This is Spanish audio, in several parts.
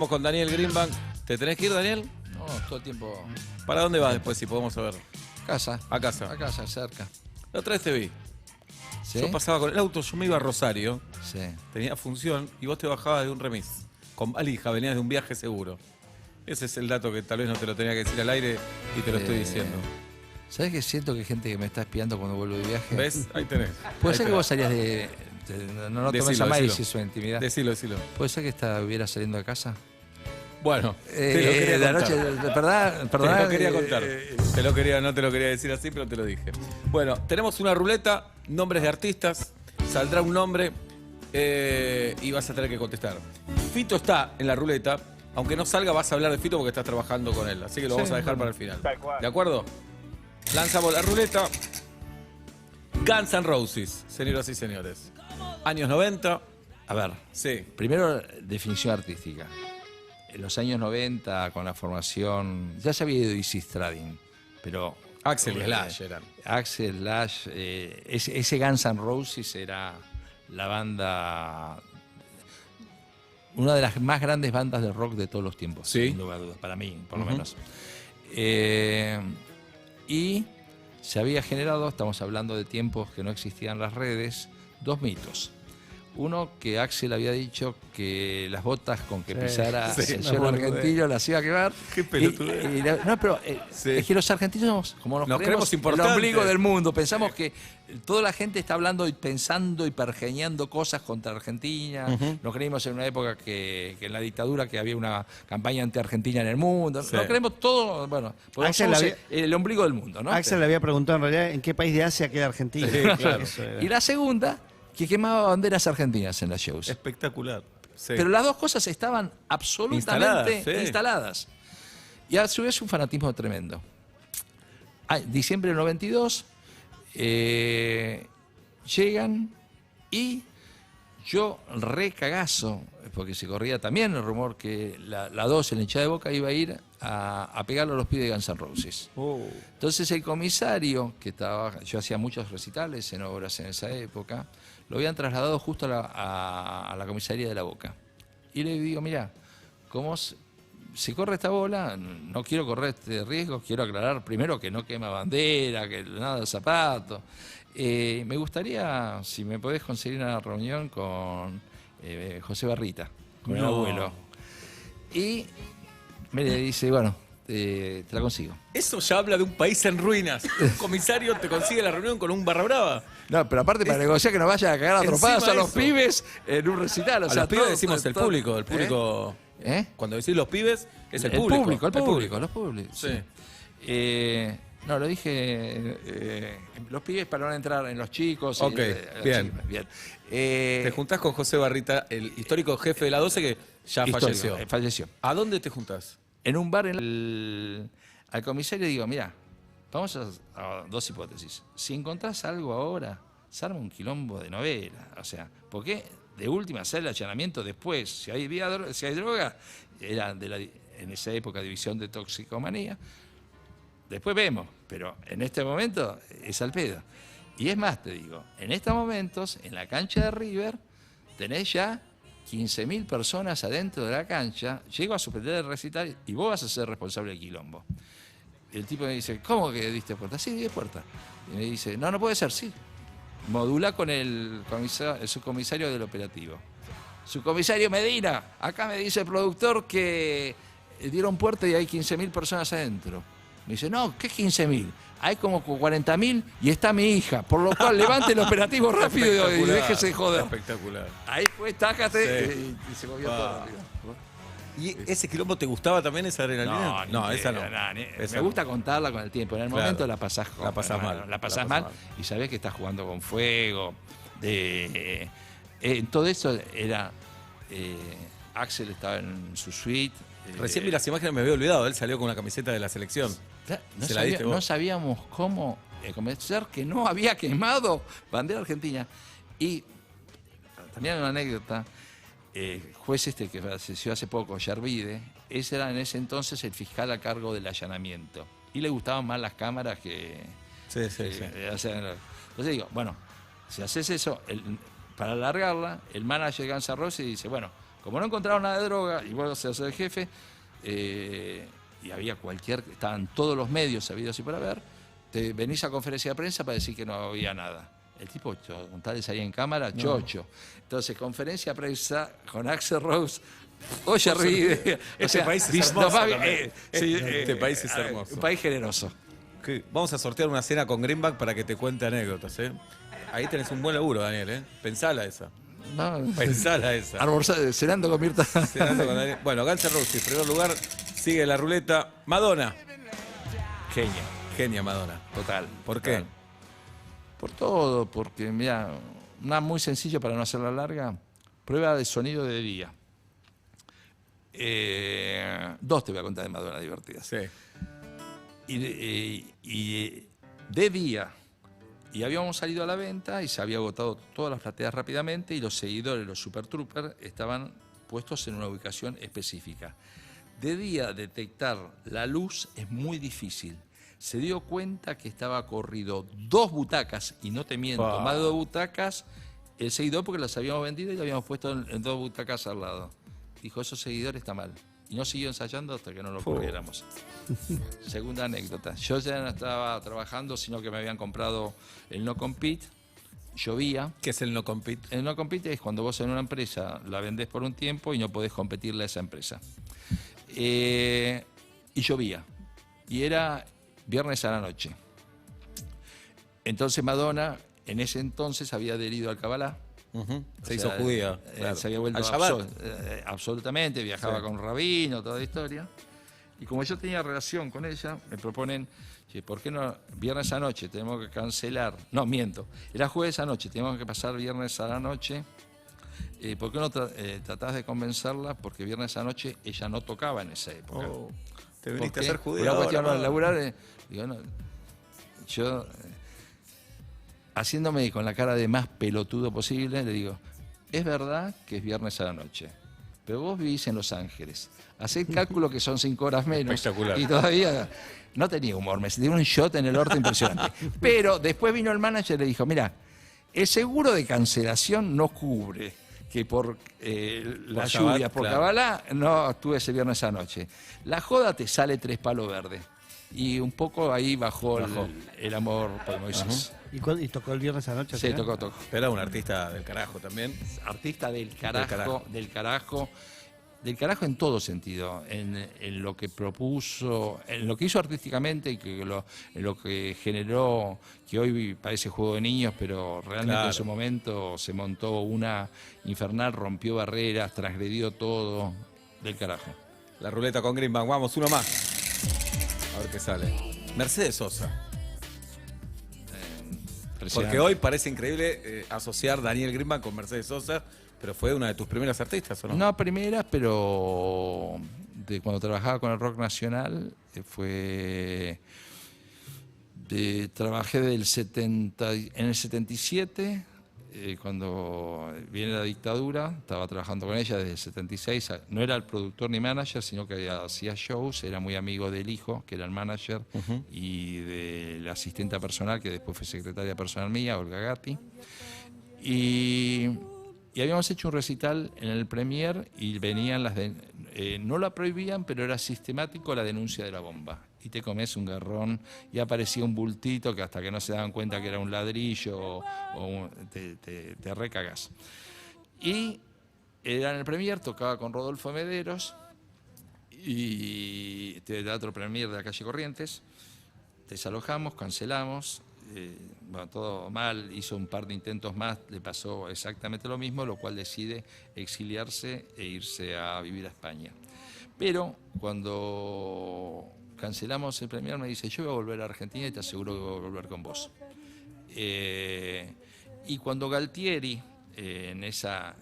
Vamos con Daniel Greenbank. ¿Te tenés que ir, Daniel? No, todo el tiempo. ¿Para dónde vas después, si podemos saber? Casa. A casa. A casa, cerca. La otra vez te vi. ¿Sí? Yo pasaba con el auto, yo me iba a Rosario, Sí. tenía función, y vos te bajabas de un remis. Con valija, venías de un viaje seguro. Ese es el dato que tal vez no te lo tenía que decir al aire y te lo estoy diciendo. ¿Sabés que siento que hay gente que me está espiando cuando vuelvo de viaje? ¿Ves? Ahí tenés. ¿Puede Ahí ser que tenés. vos salías no tomes Decilo, a mal y decilo. si es una intimidad? Decilo. ¿Puede ser que estuviera saliendo de casa? Bueno, te lo quería la contar. noche, perdón, Te lo quería contar. No te lo quería decir así, pero te lo dije. Bueno, tenemos una ruleta, nombres de artistas, saldrá un nombre y vas a tener que contestar. Fito está en la ruleta, aunque no salga vas a hablar de Fito porque estás trabajando con él, así que lo vamos a dejar para el final. Tal cual. ¿De acuerdo? Lanzamos la ruleta. Guns N' Roses, señoras y señores. Años 90. A ver, Sí. primero definición artística. En los años 90, con la formación, ya se había ido Izzy Stradlin, pero Axel y Slash eran. Axel, Slash, ese Guns N' Roses era la banda, una de las más grandes bandas de rock de todos los tiempos, Sí. sin lugar a dudas, para mí, por lo menos. Y se había generado, estamos hablando de tiempos que no existían las redes, dos mitos. Uno, que Axel había dicho que las botas con que pisara sí, el me suelo acuerdo argentino las iba a quemar. Qué pelotudez. No, pero Sí. es que los argentinos somos, como Nos nos creemos creemos el importantes. ombligo del mundo. Pensamos que toda la gente está hablando y pensando y pergeñando cosas contra Argentina. Nos creímos en una época que en la dictadura que había una campaña anti-argentina en el mundo. Sí. Nos creemos todo, bueno, porque Axel somos había- el ombligo del mundo, ¿no? Axel le había preguntado en realidad en qué país de Asia queda Argentina. Sí, claro. Eso era. Y la segunda, que quemaba banderas argentinas en los shows. Espectacular. Sí. Pero las dos cosas estaban absolutamente Instaladas, sí. instaladas. Y a su vez un fanatismo tremendo. Diciembre del 92, llegan y yo recagazo, porque se corría también el rumor que la 2 en la hinchada de Boca iba a ir a pegarle a los pibes de Guns N' Roses. Entonces el comisario, que estaba, yo hacía muchos recitales en obras en esa época, lo habían trasladado justo a la comisaría de la Boca. Y le digo, mira, como se corre esta bola, no quiero correr este riesgo, quiero aclarar primero que no quema bandera, que nada de zapatos. Me gustaría, si me podés conseguir una reunión con José Barrita, con el No. abuelo. Y me le dice, bueno, te la consigo. Eso ya habla de un país en ruinas. Un comisario te consigue la reunión con un barra brava. No, pero aparte para negociar que nos vayan a cagar a Encima trompadas a los eso. pibes en un recital. O A sea, los pibes todo- decimos el todo- público. El público. ¿Eh? Cuando decís los pibes, es el El público. público, los públicos. Sí. No, lo dije, los pibes para no entrar en los chicos. Ok, bien. Bien. Te juntás con José Barrita, el histórico jefe de la 12 que ya histórico, falleció. falleció. ¿A dónde te juntás? En un bar, al comisario digo, mira, vamos a dos hipótesis. Si encontrás algo ahora, se arma un quilombo de novela. O sea, ¿por qué de última hacer el allanamiento después? Si hay droga, era en esa época división de toxicomanía. Después vemos, pero en este momento es al pedo. Y es más, te digo, en estos momentos, en la cancha de River, tenés ya 15.000 personas adentro de la cancha, llego a suspender el recital y vos vas a ser responsable del quilombo. El tipo me dice, ¿cómo que diste puerta? Sí, di puerta. Y me dice, no puede ser, sí. Modula con el subcomisario del operativo. Subcomisario Medina, acá me dice el productor que dieron puerta y hay 15.000 personas adentro. Me dice, no, ¿qué 15.000? Hay como 40.000 y está mi hija, por lo cual levante el operativo rápido y Espectacular, déjese de joder. Espectacular. Ahí fue, tácate, Sí. y se movió Ah. todo rápido. ¿Y ese quilombo te gustaba también, esa adrenalina? No, esa no. me Esa gusta contarla con el tiempo. En el Claro. momento la pasás La pasás mal. La pasás mal y sabés que estás jugando con fuego. Todo eso era. Axel estaba en su suite. Recién vi las imágenes, me había olvidado. Él salió con una camiseta de la selección. No, Se la diste vos. no sabíamos cómo convencer que no había quemado bandera argentina. Y también hay una anécdota. Juez que falleció hace poco, Yervide, ese era en ese entonces el fiscal a cargo del allanamiento. Y le gustaban más las cámaras que... Sí. Entonces digo, bueno, si haces eso, para alargarla, el manager de Guns N' Roses dice, bueno, Como no encontraron nada de droga, y vos seas el jefe, y había estaban todos los medios habidos y por haber, te venís a conferencia de prensa para decir que no había nada. El tipo, con tal de salir en cámara, chocho. Entonces, conferencia de prensa con Axl Rose, oye, ríe. Este país es hermoso también. Este país es hermoso. Un país generoso. Vamos a sortear una cena con Greenback para que te cuente anécdotas, ¿eh? Ahí tenés un buen laburo, Daniel, ¿eh? Pensala esa. No, Pensala esa. cenando con Mirta. Cenando con Daniel. Bueno, Guns N' Roses, en primer lugar, sigue la ruleta. Madonna. Genia Madonna. Total. ¿Por qué? Total. Por todo, porque, mira, una muy sencilla para no hacerla larga, prueba de sonido de día. Dos te voy a contar de Madonna divertidas. Sí. Y de día, y habíamos salido a la venta y se había agotado todas las plateas rápidamente y los seguidores, los Super Troopers, estaban puestos en una ubicación específica. De día, detectar la luz es muy difícil. Se dio cuenta que estaba corrido 2 butacas, y no te miento, más de 2 butacas, el seguidor porque las habíamos vendido y las habíamos puesto en 2 butacas al lado. Dijo, esos seguidores está mal. Y no siguió ensayando hasta que no lo corriéramos. Segunda anécdota. Yo ya no estaba trabajando, sino que me habían comprado el No Compete. Llovía. ¿Qué es el No Compete? El No Compete es cuando vos en una empresa la vendés por un tiempo y no podés competirle a esa empresa. Y llovía. Y era viernes a la noche. Entonces Madonna, en ese entonces, había adherido al Kabbalah. Se hizo judía. Claro. Se había vuelto Al Shabbat. absolutamente, viajaba con un rabino, toda la historia. Y como yo tenía relación con ella, me proponen, che, ¿por qué no viernes a noche tenemos que cancelar? No, miento, era jueves a noche, tenemos que pasar viernes a la noche. ¿Por qué no tratás de convencerla? Porque viernes a noche ella no tocaba en esa época. Te viniste a ser Por judía. una cuestión de laburar, digo, no, yo... haciéndome con la cara de más pelotudo posible, le digo, es verdad que es viernes a la noche, pero vos vivís en Los Ángeles, hacé el cálculo que son 5 horas menos. Espectacular. Y todavía no tenía humor, me sentí un shot en el orto impresionante. Pero después vino el manager y le dijo, mira, el seguro de cancelación no cubre que por la lluvia, por claro. Kabbalah, no estuve ese viernes a la noche. La joda te sale 3 palos verdes. Y un poco ahí bajó. El amor por Moisés. ¿Y tocó el viernes anoche? Sí, tocó. Pero era un artista del carajo también. Artista del carajo del carajo en todo sentido, en lo que propuso, en lo que hizo artísticamente y en lo que generó, que hoy parece juego de niños, pero realmente en su momento se montó una infernal, rompió barreras, transgredió todo, del carajo. La ruleta con Greenback. Vamos, uno más. A ver qué sale. Mercedes Sosa. Porque hoy parece increíble asociar Daniel Greenback con Mercedes Sosa, pero fue una de tus primeras artistas, ¿o no? No primeras, pero cuando trabajaba con el rock nacional, trabajé en el 77, cuando viene la dictadura, estaba trabajando con ella desde el 76, no era el productor ni manager, sino que hacía shows, era muy amigo del hijo, que era el manager, y de la asistenta personal, que después fue secretaria personal mía, Olga Gatti. Y habíamos hecho un recital en el Premier y venían no la prohibían, pero era sistemático la denuncia de la bomba. Y te comes un garrón y aparecía un bultito que hasta que no se daban cuenta que era un ladrillo te recagás. Y era en el Premier, tocaba con Rodolfo Mederos y Teatro Premier de la calle Corrientes. Desalojamos, cancelamos. Bueno, todo mal, hizo un par de intentos más, le pasó exactamente lo mismo, lo cual decide exiliarse e irse a vivir a España. Pero cuando cancelamos el Premier me dice, yo voy a volver a Argentina y te aseguro que voy a volver con vos. Y cuando Galtieri, en esa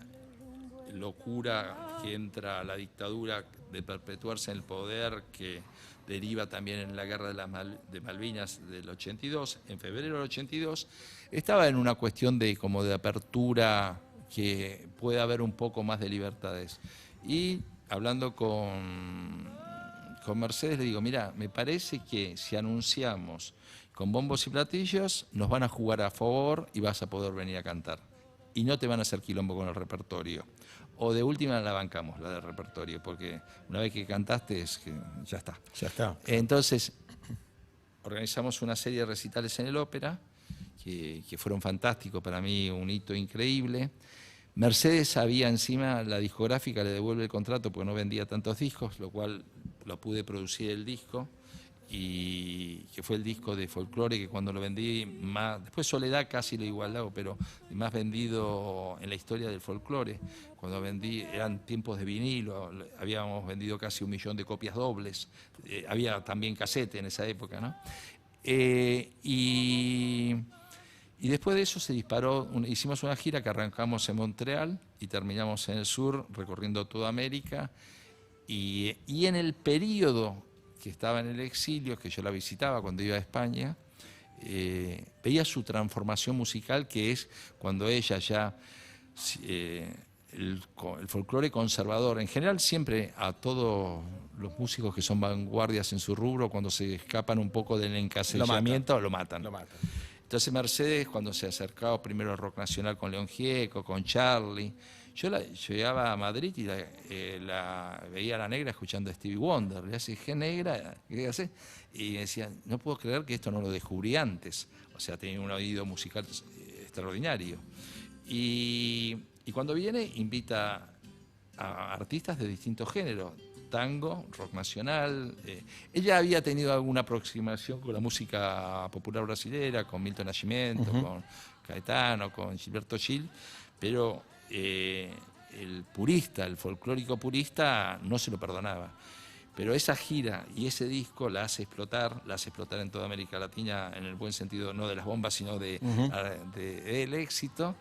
locura que entra la dictadura de perpetuarse en el poder, que deriva también en la guerra de Malvinas del 82, en febrero del 82, estaba en una cuestión de apertura, que pueda haber un poco más de libertades. Y hablando con Mercedes le digo, mira, me parece que si anunciamos con bombos y platillos, nos van a jugar a favor y vas a poder venir a cantar. Y no te van a hacer quilombo con el repertorio. o de última la bancamos, la del repertorio, porque una vez que cantaste es que ya está. Ya está. Entonces, organizamos una serie de recitales en el ópera, que fueron fantásticos, para mí un hito increíble. Mercedes había encima, la discográfica le devuelve el contrato porque no vendía tantos discos, lo cual lo pude producir el disco, y que fue el disco de folclore que cuando lo vendí más, después Soledad casi lo igualado, pero más vendido en la historia del folclore. Cuando vendí, eran tiempos de vinilo, habíamos vendido casi 1 millón de copias dobles, había también casete en esa época, ¿no? Y después de eso se disparó, hicimos una gira que arrancamos en Montreal y terminamos en el sur, recorriendo toda América, y en el periodo que estaba en el exilio, que yo la visitaba cuando iba a España, veía su transformación musical, que es cuando ella ya, el folclore conservador, en general siempre a todos los músicos que son vanguardias en su rubro, cuando se escapan un poco del encasillamiento, lo matan. Entonces Mercedes, cuando se acercaba primero al rock nacional con León Gieco, con Charlie, yo llegaba a Madrid y la veía a la negra escuchando a Stevie Wonder. Le decía, ¿qué negra? ¿Qué hace? Y decía, no puedo creer que esto no lo descubrí antes. O sea, tenía un oído musical extraordinario. Y cuando viene, invita a artistas de distintos géneros. Tango, rock nacional. Ella había tenido alguna aproximación con la música popular brasilera, con Milton Nascimento, con Caetano, con Gilberto Gil, pero el purista, el folclórico purista, no se lo perdonaba. Pero esa gira y ese disco la hace explotar en toda América Latina, en el buen sentido, no de las bombas, sino del éxito.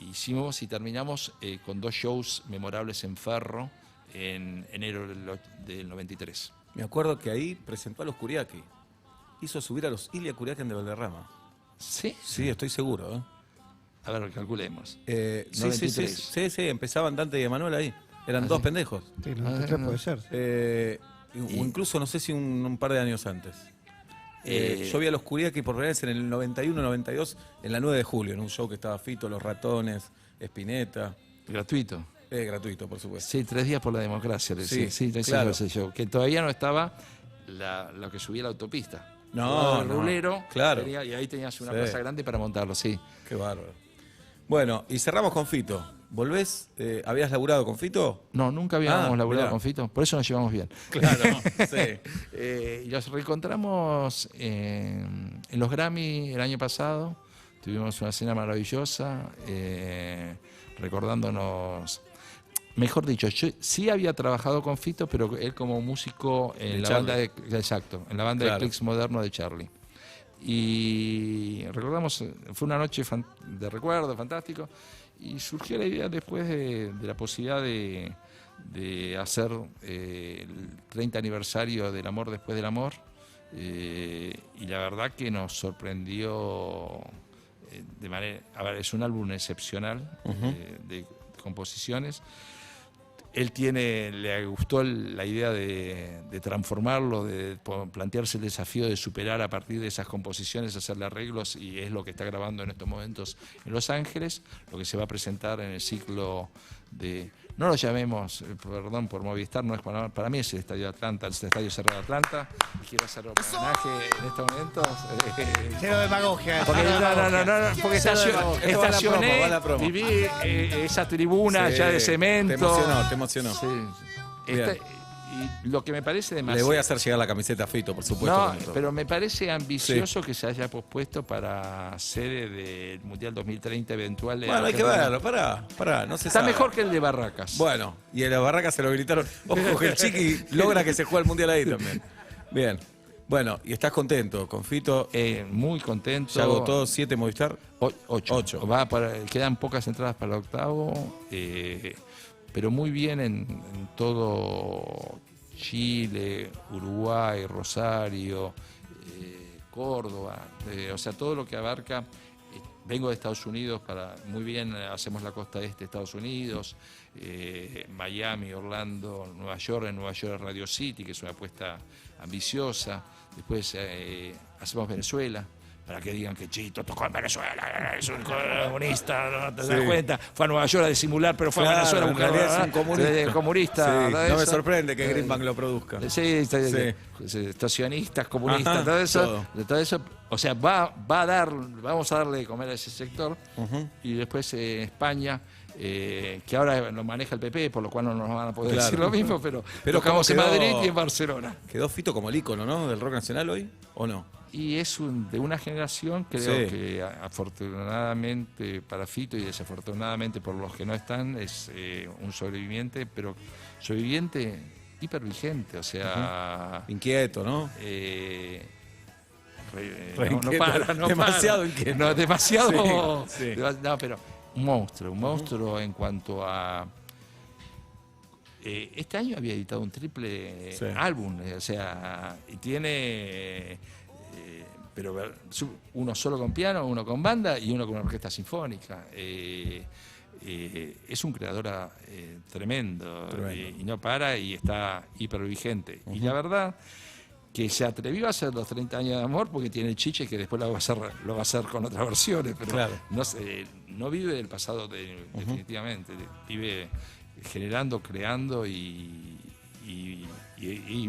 Hicimos y terminamos con 2 shows memorables en Ferro, en enero del 93. Me acuerdo que ahí presentó a los Curiaki. Hizo subir a los Ilia Curiaki de Valderrama. ¿Sí? Sí, estoy seguro, ¿eh? A ver, calculemos. Sí, empezaban Dante y Emanuel ahí. Eran 2 pendejos. Sí, 93 puede ser. O incluso, no sé si un par de años antes. Yo vi a los Curiaki por primera vez en el 91-92, en la 9 de julio, en un show que estaba Fito, Los Ratones, Spinetta. Gratuito. Gratuito, por supuesto. Sí, 3 días por la democracia. Sí, claro. Ese show, que todavía no estaba lo que subía la autopista. No, el rulero, claro. y ahí tenías una plaza grande para montarlo, sí. Qué bárbaro. Bueno, y cerramos con Fito. ¿Volvés? ¿Habías laburado con Fito? No, nunca habíamos laburado mirá. con Fito, por eso nos llevamos bien. Claro, sí. Y los reencontramos en los Grammy el año pasado. Tuvimos una cena maravillosa, recordándonos. Mejor dicho, yo sí había trabajado con Fito, pero él como músico en la banda de Clicks Moderno de Charlie. Y recordamos, fue una noche de recuerdo fantástico, y surgió la idea después de la posibilidad de hacer el 30 aniversario del Amor después del amor, y la verdad que nos sorprendió de manera. A ver, es un álbum excepcional de composiciones. Él le gustó la idea de transformarlo, de plantearse el desafío de superar a partir de esas composiciones, hacerle arreglos, y es lo que está grabando en estos momentos en Los Ángeles, lo que se va a presentar en el ciclo de... No lo llamemos, perdón por Movistar, no es para mí es el Estadio Atlanta, el Estadio Cerrado de Atlanta. Quiero hacer un homenaje en estos momentos. Cero demagogia. Porque no, porque estacioné, viví esa tribuna ya de cemento. Te emocionó. Sí. Y lo que me parece demasiado. Le voy a hacer llegar la camiseta a Fito, por supuesto. No, pero me parece ambicioso que se haya pospuesto para sede del Mundial 2030 eventual. Bueno, hay que verlo, pará, no se Está sabe. mejor que el de Barracas. Bueno, y en la Barracas se lo gritaron. Ojo que el Chiqui logra que se juegue el Mundial ahí también. Bien. Bueno, y estás contento con Fito. Muy contento. ¿Ya agotó 7 Movistar? 8. Quedan pocas entradas para el octavo. Pero muy bien en todo Chile, Uruguay, Rosario, Córdoba, o sea, todo lo que abarca. Vengo de Estados Unidos, muy bien, hacemos la costa este de Estados Unidos, Miami, Orlando, Nueva York, en Nueva York Radio City, que es una apuesta ambiciosa. Después hacemos Venezuela, para que digan que Chito tocó en Venezuela, es un comunista, no te das cuenta, fue a Nueva York a disimular, pero fue a Venezuela a buscar es un comunista. comunista. Sí, no me eso. sorprende que Greenbank lo produzca. Sí, estacionistas, comunistas, Ajá, todo eso. O sea, vamos a darle de comer a ese sector. Y después España, que ahora lo maneja el PP, por lo cual no nos van a poder decir lo mismo, pero tocamos en ¿cómo quedó? Madrid y en Barcelona. ¿Quedó Fito como el ícono, ¿no? Del rock nacional hoy, ¿o no? Y es de una generación, creo que afortunadamente para Fito y desafortunadamente por los que no están, es un sobreviviente, pero sobreviviente hipervigente, o sea... Inquieto, ¿no? No para. Demasiado inquieto. No, demasiado. Sí. No, pero un monstruo en cuanto a. Este año había editado un triple álbum, o sea, y tiene. Pero uno solo con piano, uno con banda y uno con orquesta sinfónica. Es un creador tremendo. Y no para y está hipervigente. Y la verdad que se atrevió a hacer los 30 años de amor porque tiene el chiche que después lo va a hacer con otras versiones, pero no vive del pasado definitivamente, vive generando, creando y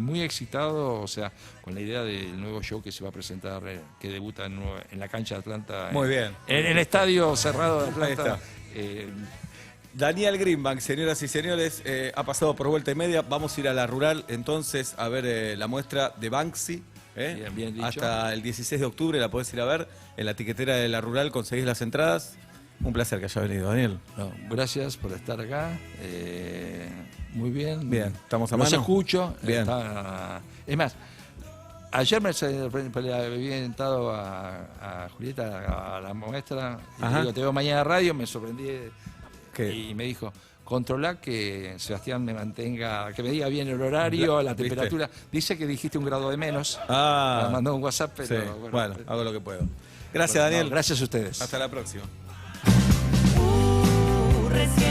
muy excitado, o sea, con la idea del nuevo show que se va a presentar, que debuta en la cancha de Atlanta. Muy bien. En el estadio cerrado de Atlanta. Daniel Greenbank, señoras y señores, ha pasado por vuelta y media. Vamos a ir a la rural entonces a ver la muestra de Banksy. Bien dicho. Hasta el 16 de octubre la podés ir a ver en la tiquetera de la rural, conseguís las entradas. Un placer que haya venido, Daniel. No, gracias por estar acá. Muy bien. Bien, estamos a mano. Los escucho. Bien. Es más, ayer me había invitado a Julieta a la muestra. Y le digo, te veo mañana en radio. Me sorprendí. Y me dijo, controla que Sebastián me mantenga, que me diga bien el horario, la temperatura. ¿Viste? Dice que dijiste 1 grado de menos. Me mandó un WhatsApp, pero bueno, hago lo que puedo. Gracias, Daniel. Gracias a ustedes. Hasta la próxima. Recién